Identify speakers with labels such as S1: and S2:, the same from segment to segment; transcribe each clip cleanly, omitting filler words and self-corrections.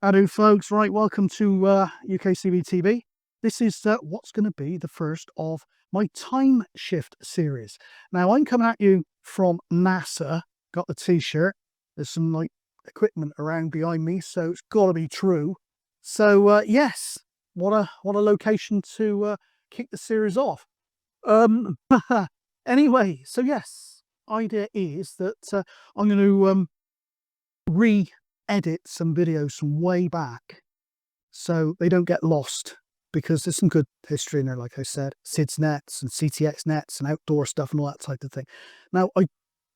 S1: Hello, folks. Right, welcome to UKCB TV. This is what's going to be the first of my time shift series. Now, I'm coming at you from NASA. Got the T-shirt. There's some like equipment around behind me, so it's got to be true. So yes, what a location to kick the series off. Um, anyway, so yes, idea is that I'm going to re-edit some videos from way back so they don't get lost, because there's some good history in there, like I said, SIDS nets and CTX nets and outdoor stuff and all that type of thing. Now, I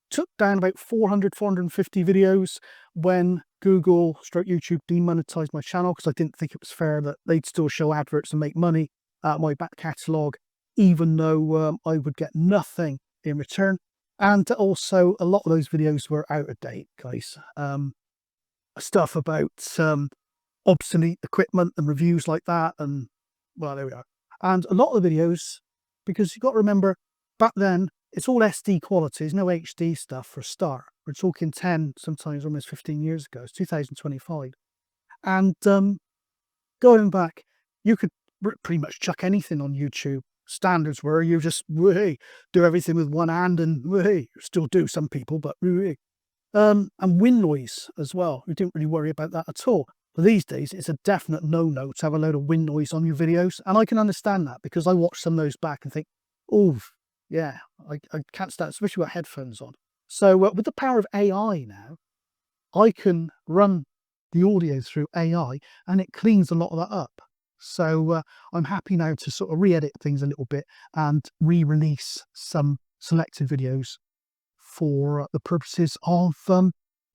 S1: took down about 450 videos when Google stroke YouTube demonetized my channel, because I didn't think it was fair that they'd still show adverts and make money out of my back catalogue, even though I would get nothing in return. And also, a lot of those videos were out of date, guys. Stuff about obsolete equipment and reviews like that, and well, there we are. And a lot of the videos, because you've got to remember, back then it's all SD qualities, no HD stuff for a start. We're talking 10, sometimes almost 15 years ago. It's 2025. And going back, you could pretty much chuck anything on YouTube. Standards were you just do everything with one hand, and still do, some people, but and wind noise as well. We didn't really worry about that at all. But these days, it's a definite no-no to have a load of wind noise on your videos. And I can understand that, because I watch some of those back and think, oh, yeah, I can't stand it, especially with headphones on. So with the power of AI now, I can run the audio through AI and it cleans a lot of that up. So I'm happy now to sort of re-edit things a little bit and re-release some selected videos for the purposes of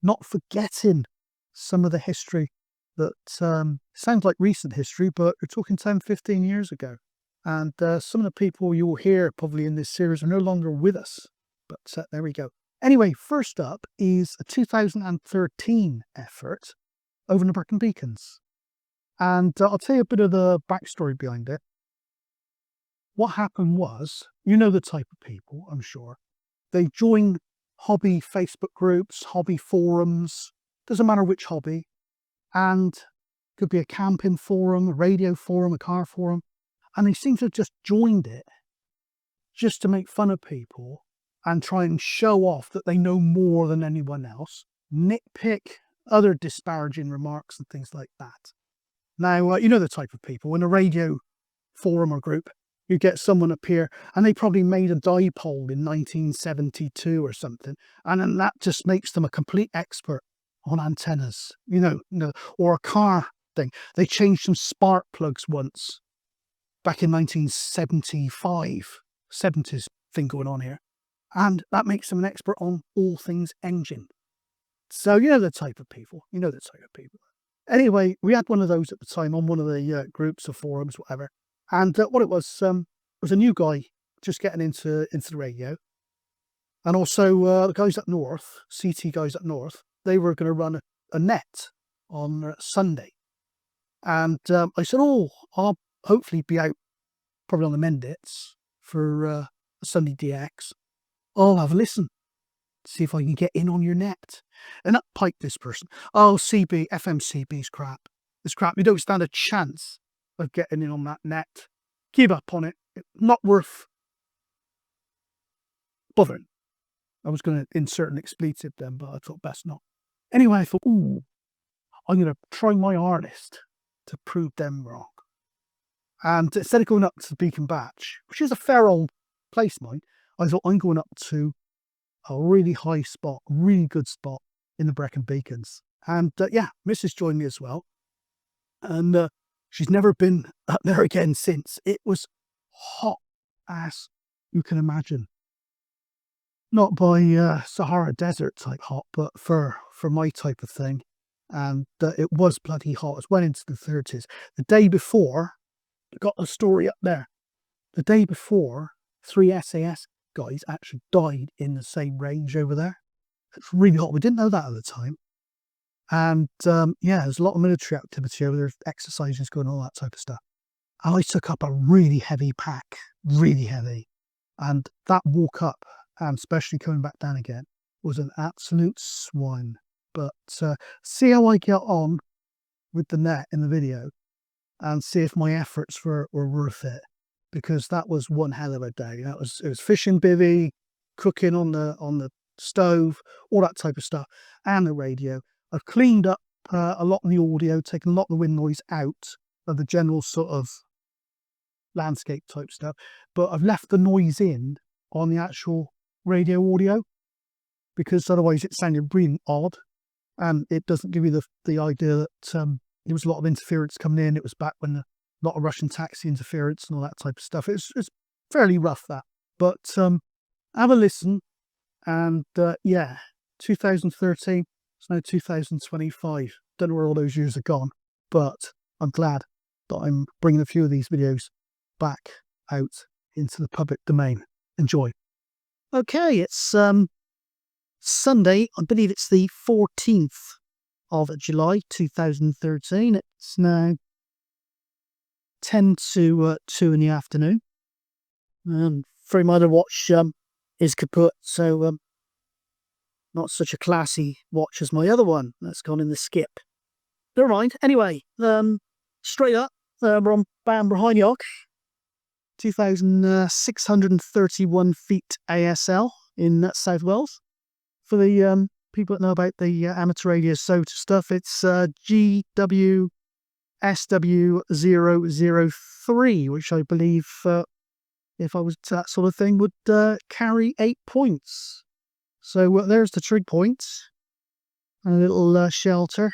S1: not forgetting some of the history that sounds like recent history, but we're talking 10, 15 years ago. And some of the people you'll hear probably in this series are no longer with us. But there we go. Anyway, first up is a 2013 effort over in the Brecon Beacons. And I'll tell you a bit of the backstory behind it. What happened was, you know the type of people, I'm sure. They join hobby Facebook groups, hobby forums, doesn't matter which hobby, and could be a camping forum, a radio forum, a car forum, and they seem to have just joined it just to make fun of people and try and show off that they know more than anyone else, nitpick other disparaging remarks and things like that. Now, you know the type of people. In a radio forum or group, you get someone appear and they probably made a dipole in 1972 or something, and then that just makes them a complete expert on antennas, or a car thing. They changed some spark plugs once back in 1975, 70s thing going on here, and that makes them an expert on all things engine. So you know the type of people. Anyway, we had one of those at the time on one of the groups or forums, whatever. And what it was a new guy just getting into the radio. And also the guys up north, CT guys up north, they were going to run a net on Sunday. And I said, I'll hopefully be out probably on the Mendits for a Sunday DX. I'll have a listen, see if I can get in on your net. And that piped this person. FMCB's crap. It's crap. You don't stand a chance of getting in on that net. Give up on it. It's not worth bothering. I was going to insert an expletive then, but I thought best not. Anyway, I thought, I'm going to try my hardest to prove them wrong. And instead of going up to the Beacon Batch, which is a fair old place, mine, I thought I'm going up to a really high spot, really good spot in the Brecon Beacons. And Mrs. joined me as well. And she's never been up there again since. It was hot as you can imagine. Not by Sahara Desert type hot, but for my type of thing. And it was bloody hot. It was well into the 30s. The day before, I got a story up there. The day before, 3 SAS guys actually died in the same range over there. It's really hot. We didn't know that at the time. And there's a lot of military activity over there, exercises going, all that type of stuff. And I took up a really heavy pack, really heavy. And that walk up, and especially coming back down again, was an absolute swine. But see how I get on with the net in the video and see if my efforts were worth it, because that was one hell of a day. It was fishing bivvy, cooking on the stove, all that type of stuff, and the radio. I've cleaned up a lot of the audio, taken a lot of the wind noise out of the general sort of landscape type stuff, but I've left the noise in on the actual radio audio, because otherwise it sounded really odd, and it doesn't give you the idea that there was a lot of interference coming in. It was back when a lot of Russian taxi interference and all that type of stuff. It's fairly rough, that, but have a listen. And yeah, 2013, it's now 2025. Don't know where all those years are gone, but I'm glad that I'm bringing a few of these videos back out into the public domain. Enjoy. Okay, it's Sunday, I believe it's the 14th of July 2013. It's now 10 to 2 in the afternoon. Very minor watch is kaput, so not such a classy watch as my other one that's gone in the skip. Never mind. Anyway, straight up, we're on Fan Brycheiniog, 2,631 feet ASL in South Wales. For the people that know about the amateur radio SOTA stuff, it's GWSW003, which I believe, if I was that sort of thing, would carry 8 points. So there's the trig point, and a little shelter.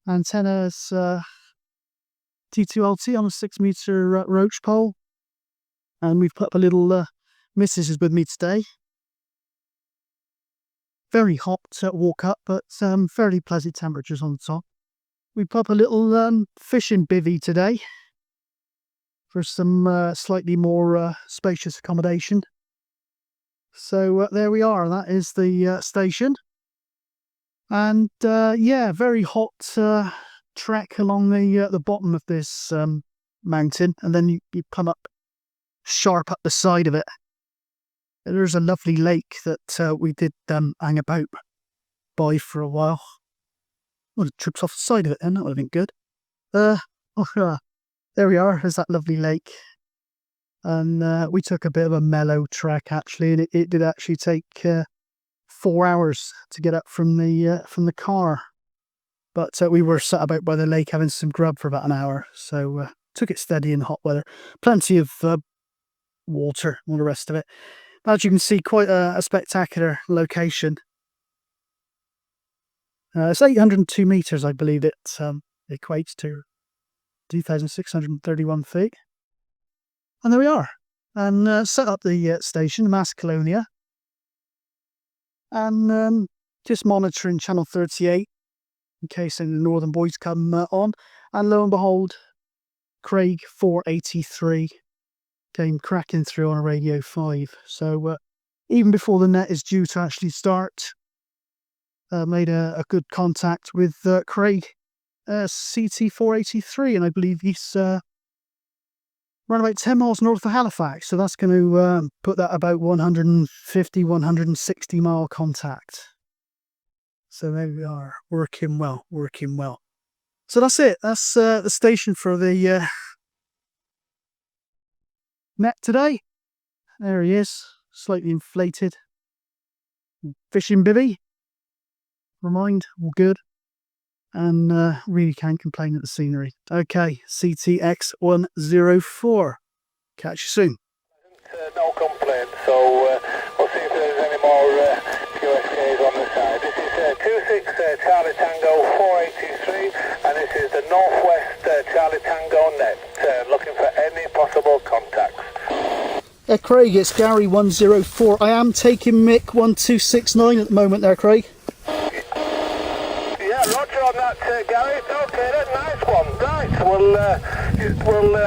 S1: Antenna's T2LT on a 6-meter roach pole, and we've put up a little Mrs. is with me today. Very hot walk up, but fairly pleasant temperatures on the top. We put up a little fishing bivvy today for some slightly more spacious accommodation. So there we are. That is the station. And yeah, very hot trek along the bottom of this mountain, and then you come up sharp up the side of it. There's a lovely lake that we did hang about by for a while. Well, it trips off the side of it then, that would have been good. There we are, there's that lovely lake. And we took a bit of a mellow trek actually, and it did actually take 4 hours to get up from the car. But we were sat about by the lake having some grub for about an hour, so took it steady in hot weather. Plenty of water and all the rest of it. As you can see, quite a spectacular location. It's 802 metres, I believe it equates to 2,631 feet. And there we are. And set up the station, Mass Colonia. And just monitoring channel 38 in case any northern boys come on. And lo and behold, Craig 483 came cracking through on a radio 5. So even before the net is due to actually start, made a good contact with Craig CT 483, and I believe he's around about 10 miles north of Halifax. So that's going to put that about 150, 160 mile contact. So there we are, working well, working well. So that's it. That's the station for the net today. There he is, slightly inflated. Fishing bivvy. Remind, all good. And really can't complain at the scenery. Okay, CTX104. Catch you soon.
S2: No complaint, so we'll see if there's any more QSKs on the side. This is 26 Charlie Tango 483, and this is the Northwest Charlie Tango net, looking for any possible contacts.
S1: Craig, it's Gary 104. I am taking Mick 1269 at the moment there, Craig.
S2: Yeah, roger on that, Gary. Okay, then, nice one. Right,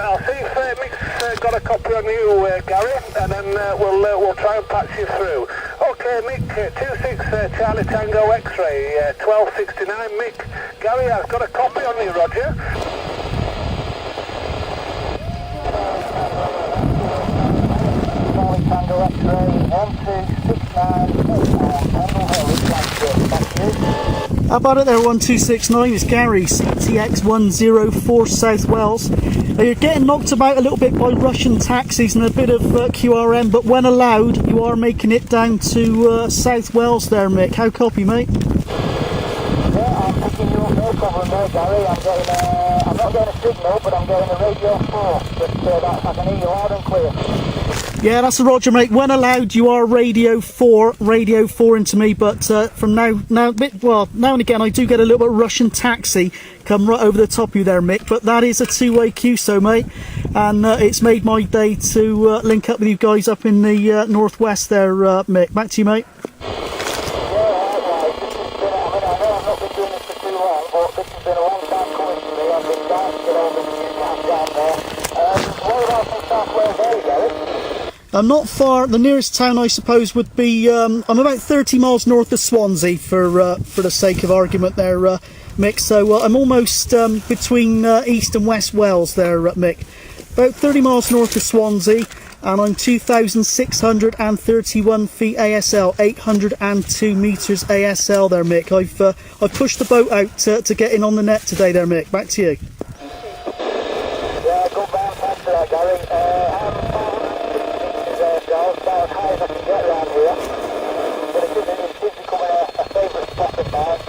S2: I'll see if Mick's got a copy on you, Gary, and then we'll try and patch you through. Okay, Mick, 26 Charlie Tango X-ray, 1269. Mick, Gary, I've got a copy on you, roger. Charlie Tango X-ray, 1269. Thank you.
S1: How about it there, 1269? It's Gary, CTX 104 South Wales. You're getting knocked about a little bit by Russian taxis and a bit of QRM, but when allowed, you are making it down to South Wales there, Mick. How copy, mate?
S3: Yeah, I'm picking you up, no problem there, Gary. I'm not getting a signal, but I'm getting a radio 4. But I can hear you loud and clear.
S1: Yeah, that's a roger, mate. When allowed, you are radio 4 into me, but from now and again, I do get a little bit of Russian taxi come right over the top of you there, Mick, but that is a two-way QSO, mate, and it's made my day to link up with you guys up in the northwest there, Mick. Back to you, mate. I'm not far. The nearest town, I suppose, would be. I'm about 30 miles north of Swansea, for the sake of argument, there, Mick. So I'm almost between East and West Wales, there, Mick. About 30 miles north of Swansea, and I'm 2,631 feet ASL, 802 metres ASL, there, Mick. I've pushed the boat out to get in on the net today, there, Mick. Back to you.
S3: Yeah, go back, thanks for that, Gary. About as high as I can get around here, but it is becoming a favourite spot of mine.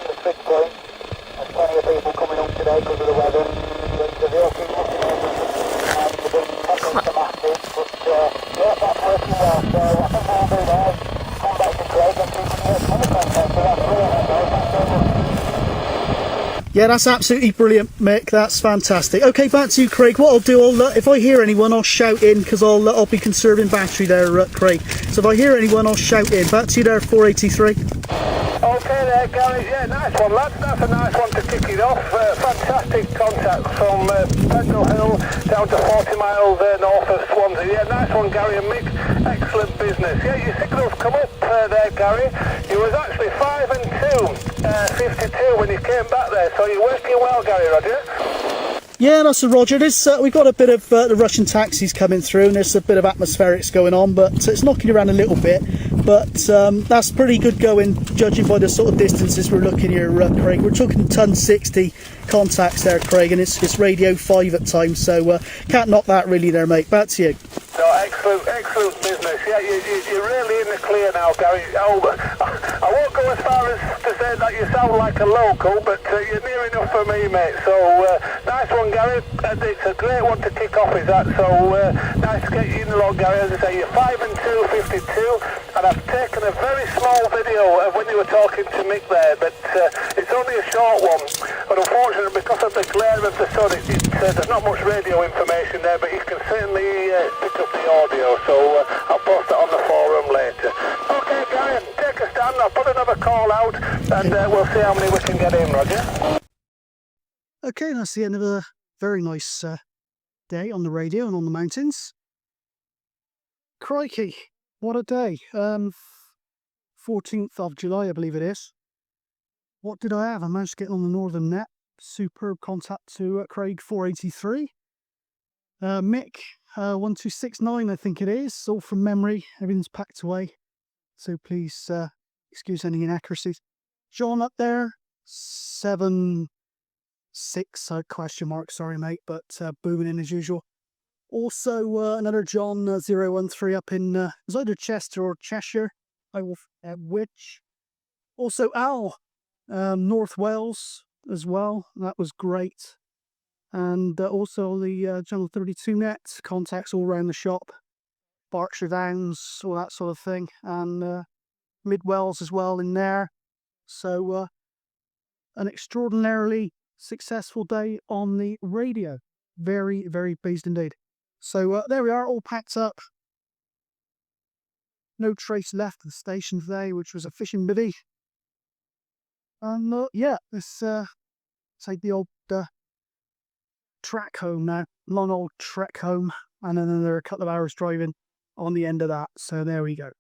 S3: The switch point, there's plenty of people coming up today because of the weather. The real keep looking in, and the big pockets are massive, but yeah, that's working well, so I think what I'll do now is come back to Craig and see if we can get some content, so that's brilliant, thanks very much.
S1: Yeah, that's absolutely brilliant, Mick. That's fantastic. Okay, back to you, Craig. What I'll do, if I hear anyone, I'll shout in, because I'll be conserving battery there, Craig. So if I hear anyone, I'll shout in. Back to you there, 483.
S2: Okay there, Gary. Yeah, nice one, lads. That's a nice one to kick it off. Fantastic contact from Pendle Hill down to 40 miles north of Swansea. Yeah, nice one, Gary and Mick. Excellent business. Yeah, your signals come up there, Gary. You was actually 5 and 2, 52 when you came back there. So you're working well, Gary, Roger.
S1: Yeah, that's a roger. We've got a bit of the Russian taxis coming through, and there's a bit of atmospherics going on, but it's knocking around a little bit. But that's pretty good going, judging by the sort of distances we're looking here, Craig. We're talking ton 60 contacts there, Craig, and it's radio 5 at times, so can't knock that really there, mate. Back to you.
S2: No, excellent business. Yeah, you're really in the clear now, Gary. Oh, I won't go as far as to say that you sound like a local, but you're near enough for me, mate. So nice one, Gary. It's a great one to kick off, is that? So nice to get you in the log, Gary. As I say, you're 5 and 2, 52, and I've taken a very small video of when you were talking to Mick there, but it's only a short one. But unfortunately, because of the glare of the sun, there's not much radio information there, but you can certainly pick up the audio, so I'll post it on the forum later. Okay, Gary, take a stand. I'll put another call out, and we'll see how many we can get in, Roger.
S1: Okay, that's the end of a very nice day on the radio and on the mountains. Crikey, what a day. 14th of July, I believe it is. What did I have? I managed to get on the northern net. Superb contact to Craig 483. Mick 1269, I think it is. All from memory. Everything's packed away. So please excuse any inaccuracies. John up there, 76 question mark. Sorry, mate, but booming in as usual. Also another John 013 up in it was either Chester or Cheshire. I will which. Also Al, North Wales as well. That was great. And also the Channel 32 net contacts all around the shop, Berkshire Downs, all that sort of thing, and Mid Wales as well in there. So an extraordinarily successful day on the radio. Very, very pleased indeed. So there we are, all packed up. No trace left of the station today, which was a fishing bivvy. And yeah, let's take the old track home now. Long old trek home, and then another couple of hours driving on the end of that. So there we go.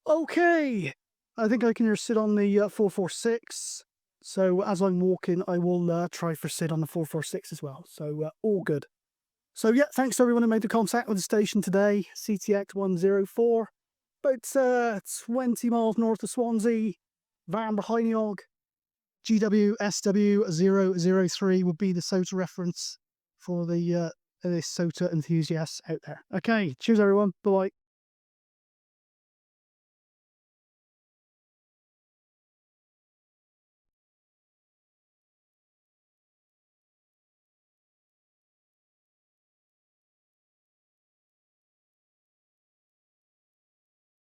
S1: Okay, I think I can just sit on the 446. So as I'm walking, I will try for sit on the 446 as well. So all good. So yeah, thanks to everyone who made the contact with the station today. CTX 104. about 20 miles north of Swansea. Fan Brycheiniog, GWSW003 would be the SOTA reference for the this SOTA enthusiasts out there. Okay, cheers everyone. Bye-bye.